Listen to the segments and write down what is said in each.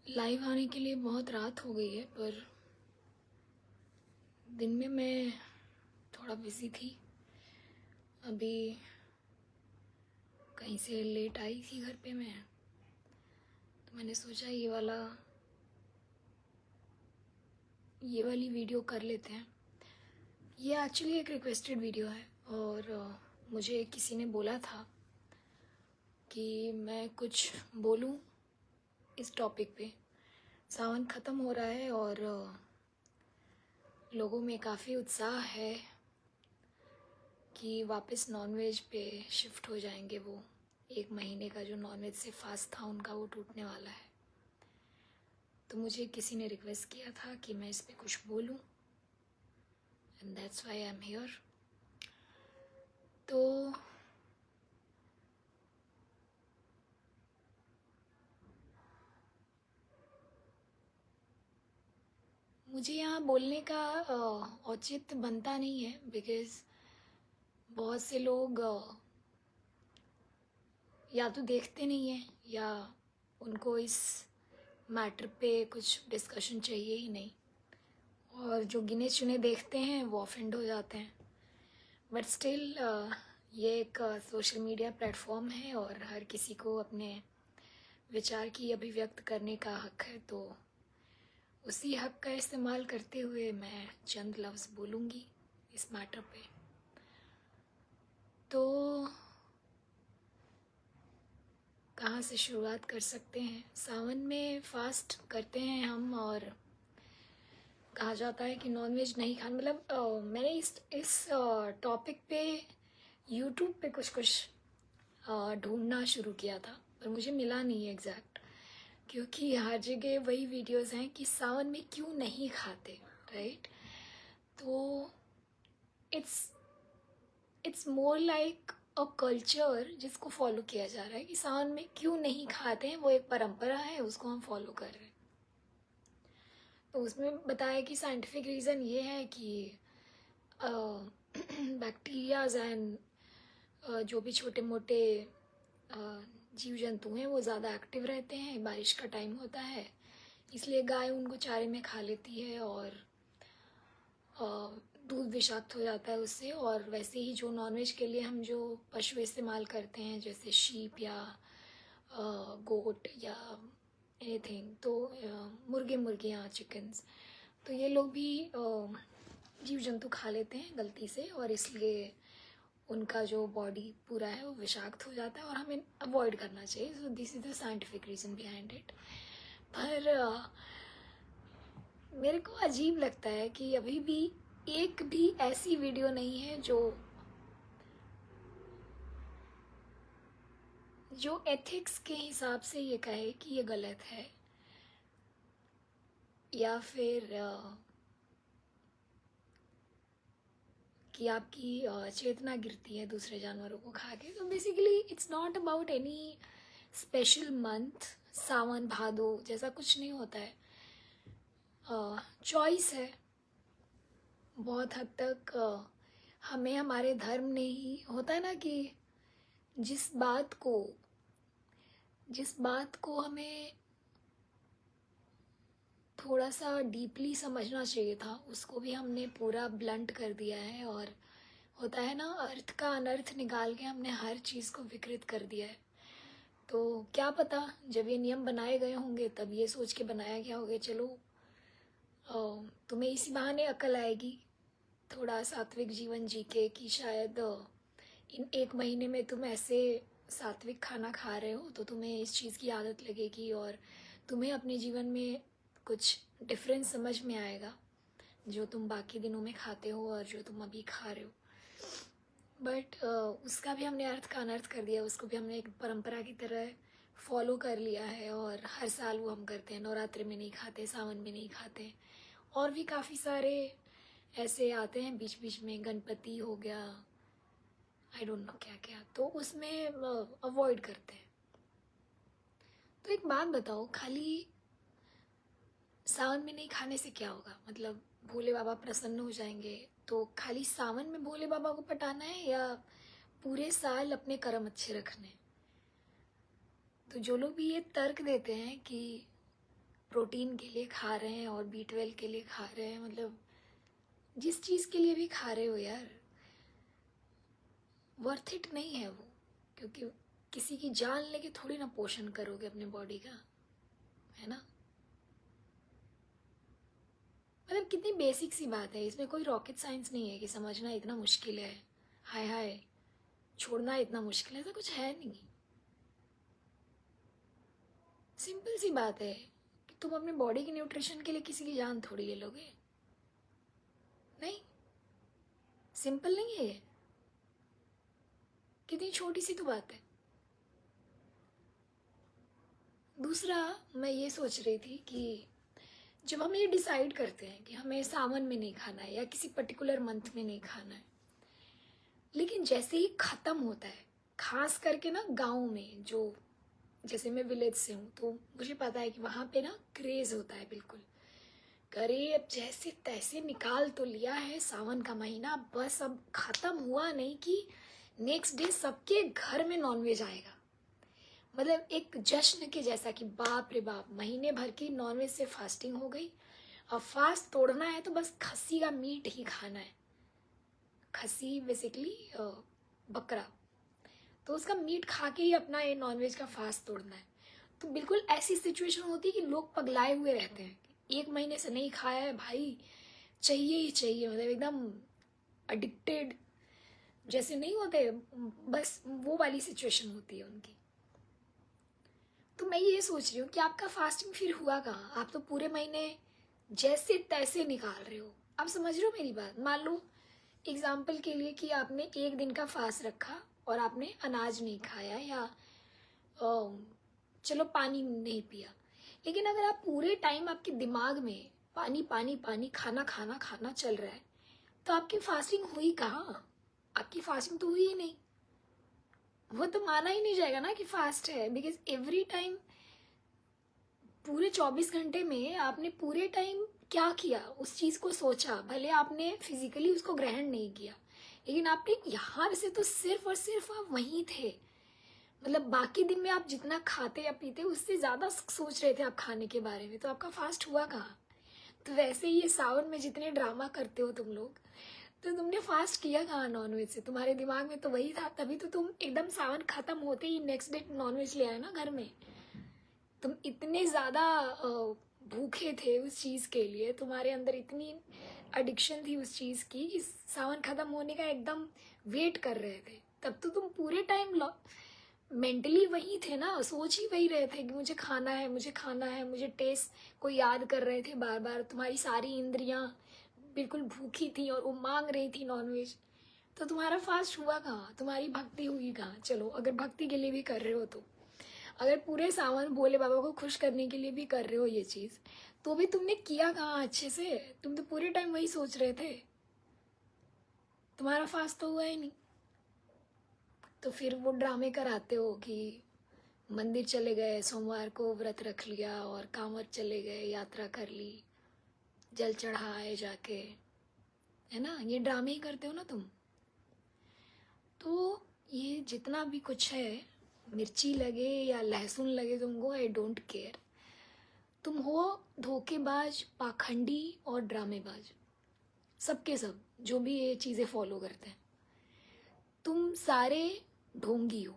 Live आने के लिए बहुत रात हो गई है, पर दिन में मैं थोड़ा बिज़ी थी। अभी कहीं से लेट आई थी घर पे मैं, तो मैंने सोचा ये वाली वीडियो कर लेते हैं। ये एक्चुअली एक रिक्वेस्टेड वीडियो है और मुझे किसी ने बोला था कि मैं कुछ बोलूं इस टॉपिक पे। सावन ख़त्म हो रहा है और लोगों में काफ़ी उत्साह है कि वापस नॉनवेज पे शिफ्ट हो जाएंगे। वो 1 महीने का जो नॉनवेज से फास्ट था उनका, वो टूटने वाला है। तो मुझे किसी ने रिक्वेस्ट किया था कि मैं इस पे कुछ बोलूं, and that's why I am here. तो मुझे यहाँ बोलने का औचित्य बनता नहीं है, बिकॉज़ बहुत से लोग या तो देखते नहीं हैं या उनको इस मैटर पे कुछ डिस्कशन चाहिए ही नहीं, और जो गिने चुने देखते हैं वो ऑफेंड हो जाते हैं। बट स्टिल ये एक सोशल मीडिया प्लेटफॉर्म है और हर किसी को अपने विचार की अभिव्यक्त करने का हक है। तो उसी हक का इस्तेमाल करते हुए मैं चंद लफ्ज़ बोलूँगी इस मैटर पे। तो कहाँ से शुरुआत कर सकते हैं? सावन में फ़ास्ट करते हैं हम, और कहा जाता है कि नॉनवेज नहीं खाना। मतलब मैंने इस टॉपिक पे यूट्यूब पे कुछ ढूंढना शुरू किया था, पर मुझे मिला नहीं है एग्जैक्ट, क्योंकि हर जगह वही वीडियोस हैं कि सावन में क्यों नहीं खाते, राइट? तो it's more like a culture जिसको फॉलो किया जा रहा है कि सावन में क्यों नहीं खाते हैं। वो एक परंपरा है, उसको हम फॉलो कर रहे हैं। तो उसमें बताया कि साइंटिफिक रीज़न ये है कि बैक्टीरियाज एंड जो भी छोटे मोटे जीव जंतु हैं वो ज़्यादा एक्टिव रहते हैं। बारिश का टाइम होता है, इसलिए गाय उनको चारे में खा लेती है और दूध विषाक्त हो जाता है उससे। और वैसे ही जो नॉनवेज के लिए हम जो पशु इस्तेमाल करते हैं, जैसे शीप या गोट या एनीथिंग, तो मुर्गे मुर्गियाँ, चिकन्स, तो ये लोग भी जीव जंतु खा लेते हैं गलती से, और इसलिए उनका जो बॉडी पूरा है वो विषाक्त हो जाता है और हमें अवॉइड करना चाहिए। So this is the scientific reason behind it. पर मेरे को अजीब लगता है कि अभी भी एक भी ऐसी वीडियो नहीं है जो एथिक्स के हिसाब से ये कहे कि ये गलत है, या फिर कि आपकी चेतना गिरती है दूसरे जानवरों को खा के। तो basically it's not about any special month, Sawan Bhado जैसा कुछ नहीं होता है। चॉइस है बहुत हद तक। हमें हमारे धर्म ने ही, होता है ना कि जिस बात को हमें थोड़ा सा डीपली समझना चाहिए था, उसको भी हमने पूरा ब्लंट कर दिया है। और होता है ना, अर्थ का अनर्थ निकाल के हमने हर चीज़ को विकृत कर दिया है। तो क्या पता जब ये नियम बनाए गए होंगे तब ये सोच के बनाया गया होगा, चलो तुम्हें इसी बहाने अकल आएगी थोड़ा सात्विक जीवन जी के, कि शायद इन 1 महीने में तुम ऐसे सात्विक खाना खा रहे हो तो तुम्हें इस चीज़ की आदत लगेगी और तुम्हें अपने जीवन में कुछ डिफरेंस समझ में आएगा जो तुम बाकी दिनों में खाते हो और जो तुम अभी खा रहे हो। बट उसका भी हमने अर्थ का अनर्थ कर दिया, उसको भी हमने एक परंपरा की तरह फॉलो कर लिया है और हर साल वो हम करते हैं। नवरात्रि में नहीं खाते, सावन में नहीं खाते, और भी काफ़ी सारे ऐसे आते हैं बीच बीच में, गणपति हो गया, आई डोंट नो क्या क्या, तो उसमें अवॉइड करते हैं। तो एक बात बताओ, खाली सावन में नहीं खाने से क्या होगा? मतलब भोले बाबा प्रसन्न हो जाएंगे? तो खाली सावन में भोले बाबा को पटाना है या पूरे साल अपने कर्म अच्छे रखने? तो जो लोग भी ये तर्क देते हैं कि प्रोटीन के लिए खा रहे हैं और B12 के लिए खा रहे हैं, मतलब जिस चीज़ के लिए भी खा रहे हो यार, वर्थ इट नहीं है वो। क्योंकि किसी की जान लेके थोड़ी ना पोषण करोगे अपने बॉडी का, है ना। मतलब कितनी बेसिक सी बात है, इसमें कोई रॉकेट साइंस नहीं है कि समझना इतना मुश्किल है, हाय हाय छोड़ना इतना मुश्किल है, ऐसा कुछ है नहीं। सिंपल सी बात है कि तुम अपने बॉडी की न्यूट्रिशन के लिए किसी की जान थोड़ी ले लोगे, नहीं, सिंपल नहीं है ये, कितनी छोटी सी तो बात है। दूसरा, मैं ये सोच रही थी कि जब हम ये डिसाइड करते हैं कि हमें सावन में नहीं खाना है या किसी पर्टिकुलर मंथ में नहीं खाना है, लेकिन जैसे ही ख़त्म होता है, खास करके ना गाँव में, जो जैसे मैं विलेज से हूँ तो मुझे पता है कि वहाँ पे ना क्रेज़ होता है बिल्कुल, अरे अब जैसे तैसे निकाल तो लिया है सावन का महीना, बस अब ख़त्म हुआ नहीं कि नेक्स्ट डे सबके घर में नॉनवेज आएगा। मतलब एक जश्न के जैसा कि बाप रे बाप, महीने भर की नॉनवेज से फास्टिंग हो गई, अब फास्ट तोड़ना है तो बस खस्सी का मीट ही खाना है। खस्सी बेसिकली बकरा, तो उसका मीट खा के ही अपना ये नॉनवेज का फास्ट तोड़ना है। तो बिल्कुल ऐसी सिचुएशन होती है कि लोग पगलाए हुए रहते हैं, एक महीने से नहीं खाया है भाई, चाहिए ही चाहिए, मतलब एकदम एडिक्टेड जैसे नहीं होते, बस वो वाली सिचुएशन होती है उनकी। तो मैं ये सोच रही हूँ कि आपका फास्टिंग फिर हुआ कहाँ, आप तो पूरे महीने जैसे तैसे निकाल रहे हो। आप समझ रहे हो मेरी बात। मान लो एग्जाम्पल के लिए कि आपने एक दिन का फास्ट रखा और आपने अनाज नहीं खाया या चलो पानी नहीं पिया, लेकिन अगर आप पूरे टाइम आपके दिमाग में पानी पानी पानी खाना खाना खाना चल रहा है, तो आपकी फास्टिंग हुई कहाँ, आपकी फास्टिंग तो हुई ही नहीं, वो तो माना ही नहीं जाएगा ना कि फास्ट है। बिकॉज एवरी टाइम पूरे 24 घंटे में आपने पूरे टाइम क्या किया, उस चीज़ को सोचा, भले आपने फिजिकली उसको ग्रहण नहीं किया, लेकिन आपने यहाँ से तो सिर्फ और सिर्फ आप वहीं थे। मतलब बाकी दिन में आप जितना खाते या पीते उससे ज़्यादा सोच रहे थे आप खाने के बारे में, तो आपका फास्ट हुआ कहाँ। तो वैसे ही ये सावन में जितने ड्रामा करते हो तुम लोग, तो तुमने फास्ट किया कहाँ नॉनवेज से, तुम्हारे दिमाग में तो वही था, तभी तो तुम एकदम सावन खत्म होते ही नेक्स्ट डे नॉनवेज ले आए ना घर में। तुम इतने ज़्यादा भूखे थे उस चीज़ के लिए, तुम्हारे अंदर इतनी एडिक्शन थी उस चीज़ की कि सावन ख़त्म होने का एकदम वेट कर रहे थे। तब तो तुम पूरे टाइम मेंटली वही थे ना, सोच ही वही रहे थे कि मुझे खाना है, मुझे खाना है, मुझे टेस्ट को याद कर रहे थे बार बार। तुम्हारी सारी इंद्रियां बिल्कुल भूखी थी और वो मांग रही थी नॉनवेज। तो तुम्हारा फास्ट हुआ कहाँ, तुम्हारी भक्ति हुई कहाँ। चलो अगर भक्ति के लिए भी कर रहे हो, तो अगर पूरे सावन भोले बाबा को खुश करने के लिए भी कर रहे हो ये चीज़, तो भी तुमने किया कहाँ अच्छे से, तुम तो पूरे टाइम वही सोच रहे थे, तुम्हारा फास्ट तो हुआ ही नहीं। तो फिर वो ड्रामे कराते हो कि मंदिर चले गए, सोमवार को व्रत रख लिया और कांवड़ चले गए, यात्रा कर ली, जल चढ़ाए जाके, है ना, ये ड्रामे ही करते हो ना तुम। तो ये जितना भी कुछ है, मिर्ची लगे या लहसुन लगे तुमको, आई डोंट केयर, तुम हो धोखेबाज, पाखंडी और ड्रामेबाज, सबके सब जो भी ये चीज़ें फॉलो करते हैं, तुम सारे ढोंगी हो।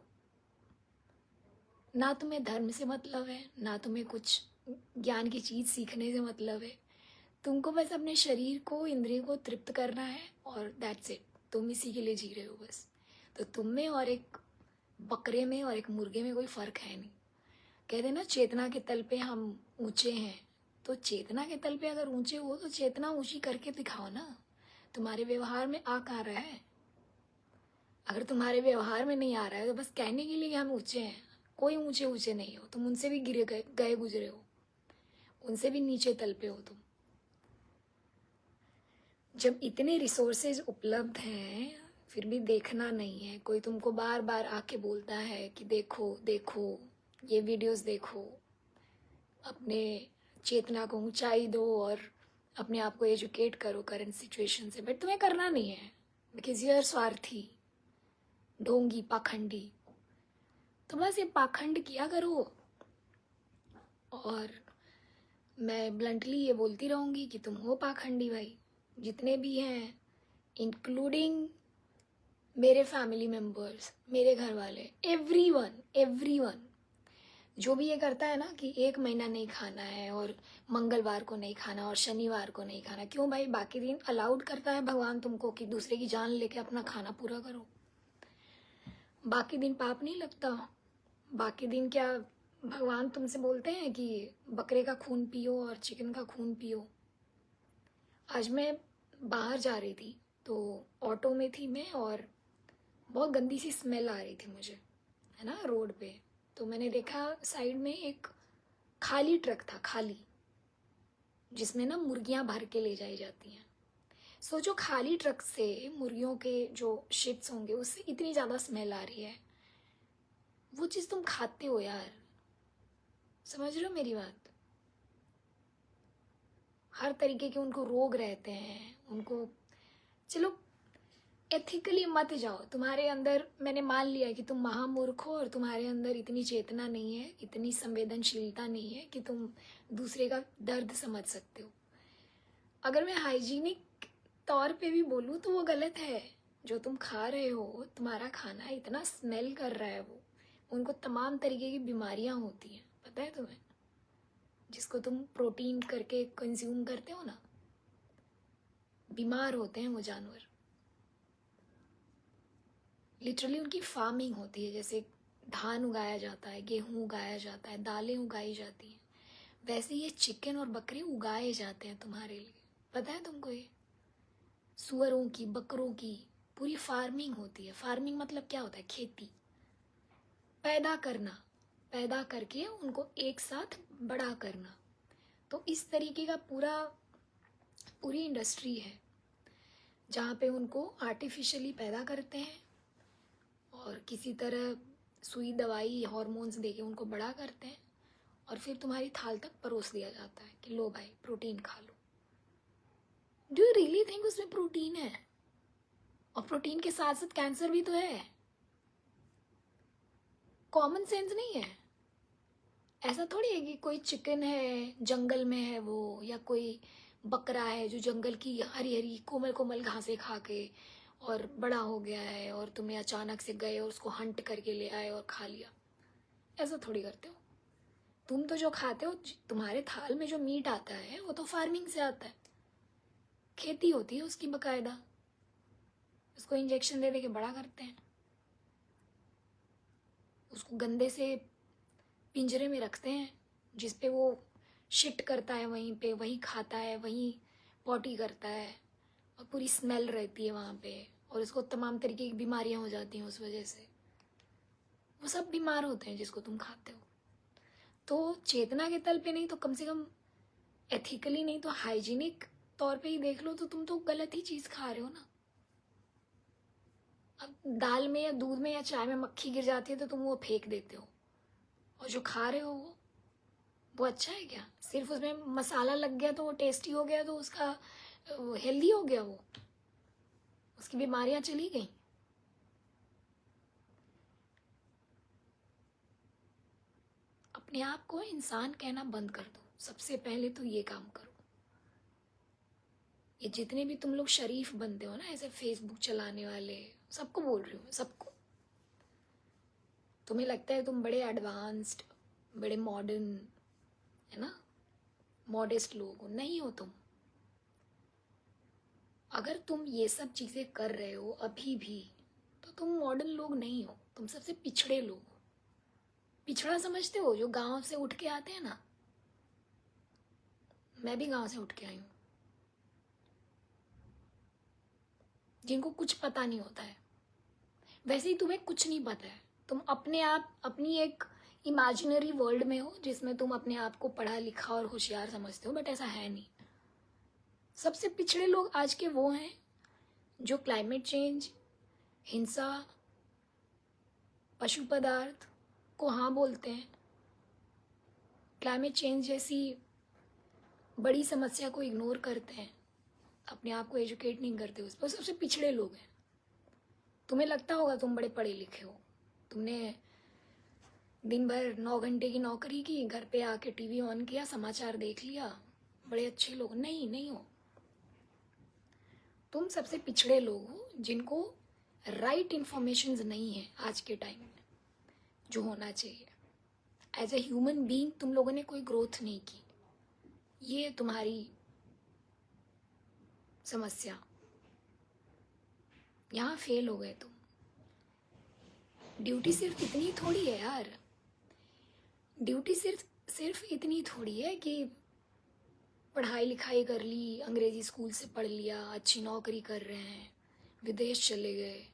ना तुम्हें धर्म से मतलब है, ना तुम्हें कुछ ज्ञान की चीज़ सीखने से मतलब है, तुमको बस अपने शरीर को, इंद्रियों को तृप्त करना है और दैट्स इट। तुम इसी के लिए जी रहे हो बस। तो तुम में और एक बकरे में और एक मुर्गे में कोई फ़र्क है नहीं। कहते हैं ना चेतना के तल पे हम ऊंचे हैं, तो चेतना के तल पे अगर ऊंचे हो तो चेतना ऊंची करके दिखाओ ना। तुम्हारे व्यवहार में आ कहाँ रहा है, अगर तुम्हारे व्यवहार में नहीं आ रहा है तो बस कहने के लिए हम ऊंचे हैं, कोई ऊंचे ऊंचे नहीं हो तुम, उनसे भी गिरे गए गुजरे हो, उनसे भी नीचे तल पे हो तुम। जब इतने रिसोर्सेज उपलब्ध हैं फिर भी देखना नहीं है, कोई तुमको बार बार आके बोलता है कि देखो देखो ये वीडियोस देखो, अपने चेतना को ऊंचाई दो और अपने आप को एजुकेट करो करंट सिचुएशन से, बट तुम्हें करना नहीं है बिकॉज यू आर स्वार्थी, ढोंगी, पाखंडी। तो बस ये पाखंड किया करो और मैं ब्लंटली ये बोलती रहूँगी कि तुम हो पाखंडी भाई, जितने भी हैं, इंक्लूडिंग मेरे फैमिली मेम्बर्स, मेरे घर वाले, एवरीवन एवरीवन। जो भी ये करता है ना कि एक महीना नहीं खाना है और मंगलवार को नहीं खाना और शनिवार को नहीं खाना, क्यों भाई? बाकी दिन अलाउड करता है भगवान तुमको कि दूसरे की जान लेके अपना खाना पूरा करो। बाकी दिन पाप नहीं लगता? बाकी दिन क्या भगवान तुमसे बोलते हैं कि बकरे का खून पियो और चिकन का खून पियो? आज मैं बाहर जा रही थी तो ऑटो में थी मैं, और बहुत गंदी सी स्मेल आ रही थी मुझे, है ना, रोड पे। तो मैंने देखा साइड में एक खाली ट्रक था, खाली, जिसमें ना मुर्गियां भर के ले जाई जाती हैं। सोचो खाली ट्रक से मुर्गियों के जो शिप्स होंगे उससे इतनी ज़्यादा स्मेल आ रही है। वो चीज़ तुम खाते हो यार, समझ रहे हो मेरी बात? हर तरीके के उनको रोग रहते हैं उनको। चलो एथिकली मत जाओ, तुम्हारे अंदर मैंने मान लिया कि तुम महामूर्ख हो और तुम्हारे अंदर इतनी चेतना नहीं है, इतनी संवेदनशीलता नहीं है कि तुम दूसरे का दर्द समझ सकते हो। अगर मैं हाइजीनिक तौर पे भी बोलूँ तो वो गलत है। जो तुम खा रहे हो, तुम्हारा खाना इतना स्मेल कर रहा है, वो उनको तमाम तरीके की बीमारियां होती हैं, पता है तुम्हें? जिसको तुम प्रोटीन करके कंज्यूम करते हो ना, बीमार होते हैं वो जानवर। लिटरली उनकी फार्मिंग होती है, जैसे धान उगाया जाता है, गेहूं उगाया जाता है, दालें उगाई जाती हैं, वैसे ये चिकन और बकरे उगाए जाते हैं तुम्हारे लिए। पता है तुमको? ये सुअरों की, बकरों की पूरी फार्मिंग होती है। फार्मिंग मतलब क्या होता है? खेती, पैदा करना, पैदा करके उनको एक साथ बड़ा करना। तो इस तरीके का पूरी इंडस्ट्री है जहाँ पे उनको आर्टिफिशियली पैदा करते हैं और किसी तरह सुई दवाई हार्मोन्स देके उनको बड़ा करते हैं, और फिर तुम्हारी थाल तक परोस दिया जाता है कि लो भाई प्रोटीन खा लो। डू यू रियली थिंक उसमें प्रोटीन है? और प्रोटीन के साथ साथ कैंसर भी तो है। कॉमन सेंस नहीं है? ऐसा थोड़ी है कि कोई चिकन है जंगल में है वो, या कोई बकरा है जो जंगल की हरी हरी कोमल कोमल घासें खा के और बड़ा हो गया है, और तुम्हें अचानक से गए और उसको हंट करके ले आए और खा लिया। ऐसा थोड़ी करते हो तुम। तो जो खाते हो, तुम्हारे थाल में जो मीट आता है वो तो फार्मिंग से आता है, खेती होती है उसकी बकायदा, उसको इंजेक्शन दे दे के बड़ा करते हैं, उसको गंदे से पिंजरे में रखते हैं जिस पे वो शिट करता है, वहीं पे वहीं खाता है, वहीं पॉटी करता है, और पूरी स्मेल रहती है वहाँ पे, और उसको तमाम तरीके की बीमारियाँ हो जाती हैं उस वजह से। वो सब बीमार होते हैं जिसको तुम खाते हो। तो चेतना के तल पे नहीं तो कम से कम एथिकली नहीं तो हाइजीनिक तौर पे ही देख लो, तो तुम तो गलत ही चीज़ खा रहे हो ना। अब दाल में या दूध में या चाय में मक्खी गिर जाती है तो तुम वो फेंक देते हो, और जो खा रहे हो वो अच्छा है क्या? सिर्फ उसमें मसाला लग गया तो वो टेस्टी हो गया तो उसका हेल्दी हो गया, वो उसकी बीमारियां चली गई। अपने आप को इंसान कहना बंद कर दो, सबसे पहले तो ये काम करो। ये जितने भी तुम लोग शरीफ बनते हो ना, ऐसे फेसबुक चलाने वाले, सबको बोल रही हूँ मैं, सबको। तुम्हें लगता है तुम बड़े एडवांस्ड, बड़े मॉडर्न, है ना, मॉडेस्ट लोग हो, नहीं हो तुम। अगर तुम ये सब चीज़ें कर रहे हो अभी भी, तो तुम मॉडर्न लोग नहीं हो, तुम सबसे पिछड़े लोग हो। पिछड़ा समझते हो? जो गांव से उठ के आते हैं ना, मैं भी गांव से उठ के आई हूँ, जिनको कुछ पता नहीं होता है। वैसे ही तुम्हें कुछ नहीं पता है, तुम अपने आप अपनी एक इमेजिनरी वर्ल्ड में हो जिसमें तुम अपने आप को पढ़ा लिखा और होशियार समझते हो, बट ऐसा है नहीं। सबसे पिछड़े लोग आज के वो हैं जो क्लाइमेट चेंज, हिंसा, पशु पदार्थ को हाँ बोलते हैं, क्लाइमेट चेंज जैसी बड़ी समस्या को इग्नोर करते हैं, अपने आप को एजुकेट नहीं करते उस पर। सबसे पिछड़े लोग हैं। तुम्हें लगता होगा तुम बड़े पढ़े लिखे हो, तुमने दिन भर 9 घंटे की नौकरी की, घर पे आके टीवी ऑन किया, समाचार देख लिया, बड़े अच्छे लोग। नहीं, नहीं हो। तुम सबसे पिछड़े लोग हो जिनको राइट इन्फॉर्मेशन नहीं है आज के टाइम में जो होना चाहिए। एज ए ह्यूमन बीइंग तुम लोगों ने कोई ग्रोथ नहीं की, ये तुम्हारी समस्या। यहाँ फेल हो गए तुम। ड्यूटी सिर्फ इतनी थोड़ी है यार, ड्यूटी सिर्फ सिर्फ इतनी थोड़ी है कि पढ़ाई लिखाई कर ली, अंग्रेजी स्कूल से पढ़ लिया, अच्छी नौकरी कर रहे हैं, विदेश चले गए,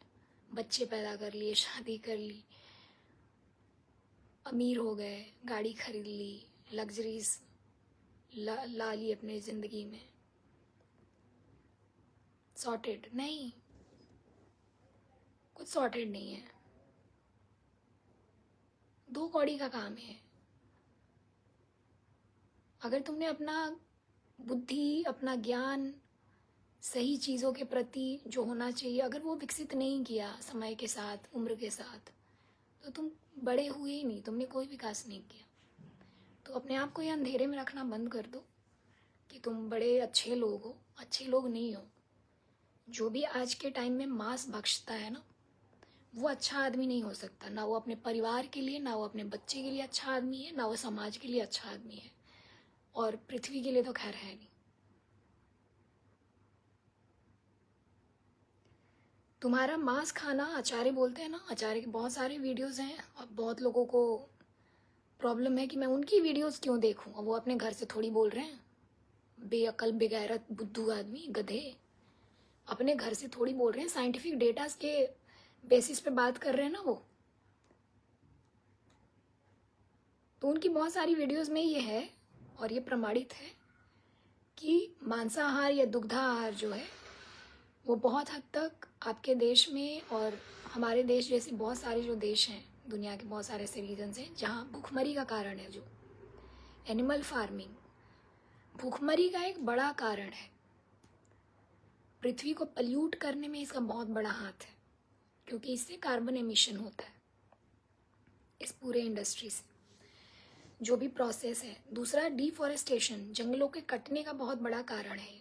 बच्चे पैदा कर लिए, शादी कर ली, अमीर हो गए, गाड़ी खरीद ली, लग्जरीज ला ली अपने ज़िंदगी में। सॉर्टेड नहीं, कुछ सॉर्टेड नहीं है। 2 कौड़ी का काम है। अगर तुमने अपना बुद्धि, अपना ज्ञान सही चीज़ों के प्रति जो होना चाहिए, अगर वो विकसित नहीं किया समय के साथ, उम्र के साथ, तो तुम बड़े हुए ही नहीं, तुमने कोई विकास नहीं किया। तो अपने आप को ये अंधेरे में रखना बंद कर दो कि तुम बड़े अच्छे लोग हो। अच्छे लोग नहीं हो। जो भी आज के टाइम में मांस भक्षता है ना, वो अच्छा आदमी नहीं हो सकता। ना वो अपने परिवार के लिए, ना वो अपने बच्चे के लिए अच्छा आदमी है, ना वो समाज के लिए अच्छा आदमी है, और पृथ्वी के लिए तो खैर है नहीं। तुम्हारा मांस खाना, अचारे बोलते हैं ना, अचारे के बहुत सारे वीडियोस हैं, और बहुत लोगों को प्रॉब्लम है कि मैं उनकी वीडियोस क्यों देखूं। और वो अपने घर से थोड़ी बोल रहे हैं, बेअकल, बेगैरत, बुद्धू आदमी, गधे, अपने घर से थोड़ी बोल रहे हैं। साइंटिफिक डेटास के बेसिस पे बात कर रहे हैं ना वो। तो उनकी बहुत सारी वीडियोस में ये है, और ये प्रमाणित है, कि मांसाहार या दुग्धाहार जो है वो बहुत हद तक आपके देश में, और हमारे देश जैसे बहुत सारे जो देश हैं, दुनिया के बहुत सारे ऐसे रीजन्स हैं जहाँ भूखमरी का कारण है। जो एनिमल फार्मिंग भूखमरी का एक बड़ा कारण है। पृथ्वी को पल्यूट करने में इसका बहुत बड़ा हाथ है, क्योंकि इससे कार्बन एमिशन होता है इस पूरे इंडस्ट्री से, जो भी प्रोसेस है। दूसरा, डिफॉरेस्टेशन, जंगलों के कटने का बहुत बड़ा कारण है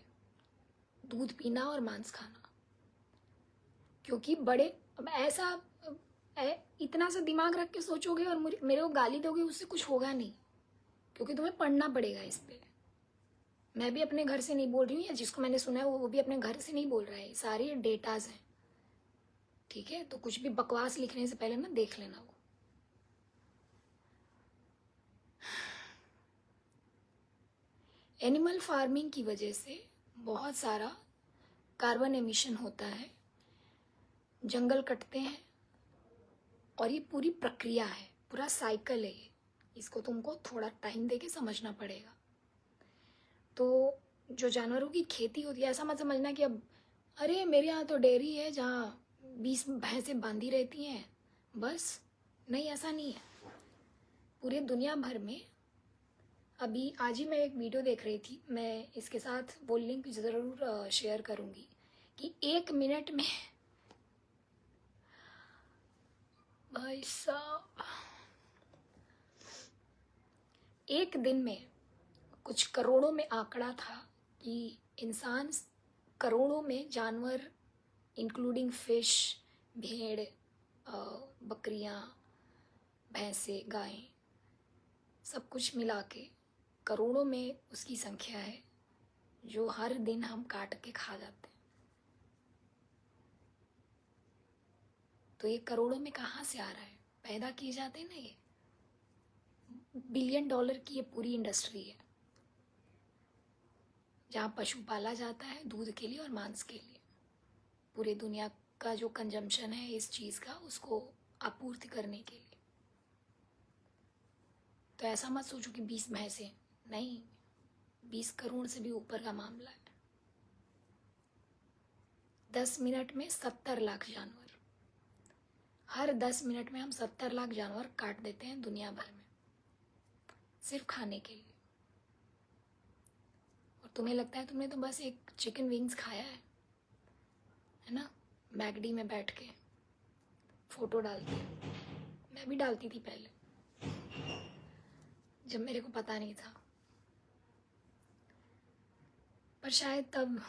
दूध पीना और मांस खाना। क्योंकि बड़े, अब ऐसा इतना सा दिमाग रख के सोचोगे और मेरे को गाली दोगे, उससे कुछ होगा नहीं, क्योंकि तुम्हें पढ़ना पड़ेगा इस पे। मैं भी अपने घर से नहीं बोल रही हूँ, या जिसको मैंने सुना है वो भी अपने घर से नहीं बोल रहा है। सारे डेटाज हैं, ठीक है। तो कुछ भी बकवास लिखने से पहले ना देख लेना वो। एनिमल फार्मिंग की वजह से बहुत सारा कार्बन एमिशन होता है, जंगल कटते हैं, और ये पूरी प्रक्रिया है, पूरा साइकिल है ये। इसको तुमको थोड़ा टाइम देके समझना पड़ेगा। तो जो जानवरों की खेती होती है, ऐसा मत समझना कि अब अरे मेरे यहाँ तो डेयरी है जहाँ 20 भैंसें बांधी रहती हैं बस। नहीं, ऐसा नहीं है। पूरे दुनिया भर में, अभी आज ही मैं एक वीडियो देख रही थी, मैं इसके साथ वो लिंक ज़रूर शेयर करूँगी, कि 1 मिनट में, भाई साहब, एक दिन में कुछ करोड़ों में आंकड़ा था कि इंसान करोड़ों में जानवर, इंक्लूडिंग फिश, भेड़, बकरियां, भैंसे, गायें, सब कुछ मिला के करोड़ों में उसकी संख्या है जो हर दिन हम काट के खा जाते हैं। तो ये करोड़ों में कहाँ से आ रहा है? पैदा किए जाते हैं ना ये। $1 बिलियन की ये पूरी इंडस्ट्री है, जहाँ पशु पाला जाता है दूध के लिए और मांस के लिए। पूरे दुनिया का जो कंजम्पशन है इस चीज़ का, उसको आपूर्ति करने के लिए। तो ऐसा मत सोचो कि 20 भैंसें, नहीं, 20 करोड़ से भी ऊपर का मामला है। 10 मिनट में 70 लाख जानवर, हर 10 मिनट में हम 70 लाख जानवर काट देते हैं दुनिया भर में, सिर्फ खाने के लिए। और तुम्हें लगता है तुमने तो बस एक चिकन विंग्स खाया है ना, मैगडी में बैठ के फोटो डालती है। मैं भी डालती थी पहले, जब मेरे को पता नहीं था। पर शायद तब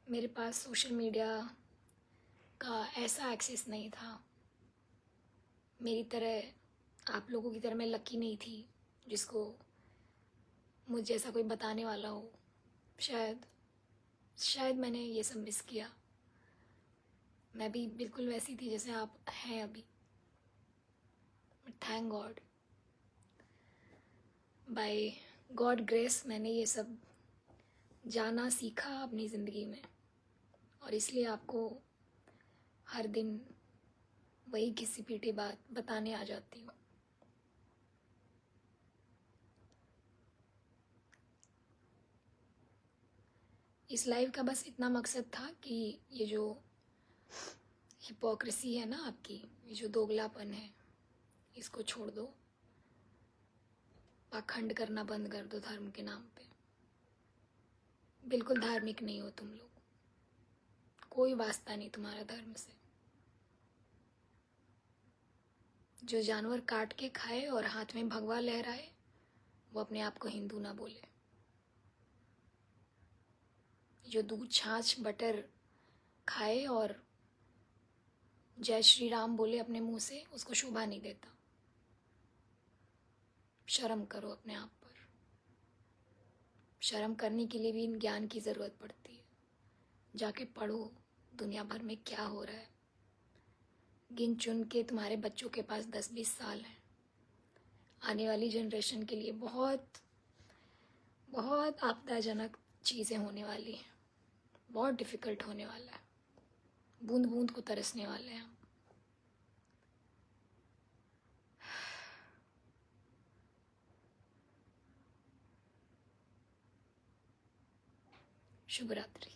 मेरे पास सोशल मीडिया का ऐसा एक्सेस नहीं था। मेरी तरह, आप लोगों की तरह मैं लकी नहीं थी जिसको मुझ जैसा कोई बताने वाला हो। शायद शायद मैंने ये सब मिस किया। मैं भी बिल्कुल वैसी थी जैसे आप हैं अभी। Thank god, by god grace मैंने ये सब जाना सीखा अपनी ज़िंदगी में, और इसलिए आपको हर दिन वही घिसी पीटी बात बताने आ जाती हूँ। इस लाइव का बस इतना मकसद था कि ये जो हिपोक्रेसी है ना आपकी, ये जो दोगलापन है, इसको छोड़ दो। पाखंड करना बंद कर दो धर्म के नाम पे। बिल्कुल धार्मिक नहीं हो तुम लोग, कोई वास्ता नहीं तुम्हारा धर्म से। जो जानवर काट के खाए और हाथ में भगवा लहराए, वो अपने आप को हिंदू ना बोले। जो दूध छाछ बटर खाए और जय श्री राम बोले अपने मुंह से, उसको शोभा नहीं देता। शर्म करो अपने आप पर। शर्म करने के लिए भी इन ज्ञान की ज़रूरत पड़ती है। जाके पढ़ो दुनिया भर में क्या हो रहा है। गिन चुन के तुम्हारे बच्चों के पास 10-20 साल हैं। आने वाली जनरेशन के लिए बहुत बहुत आपदाजनक चीज़ें होने वाली हैं। बहुत डिफ़िकल्ट होने वाला है। बूंद बूंद को तरसने वाले हैं हम। शुभ रात्रि।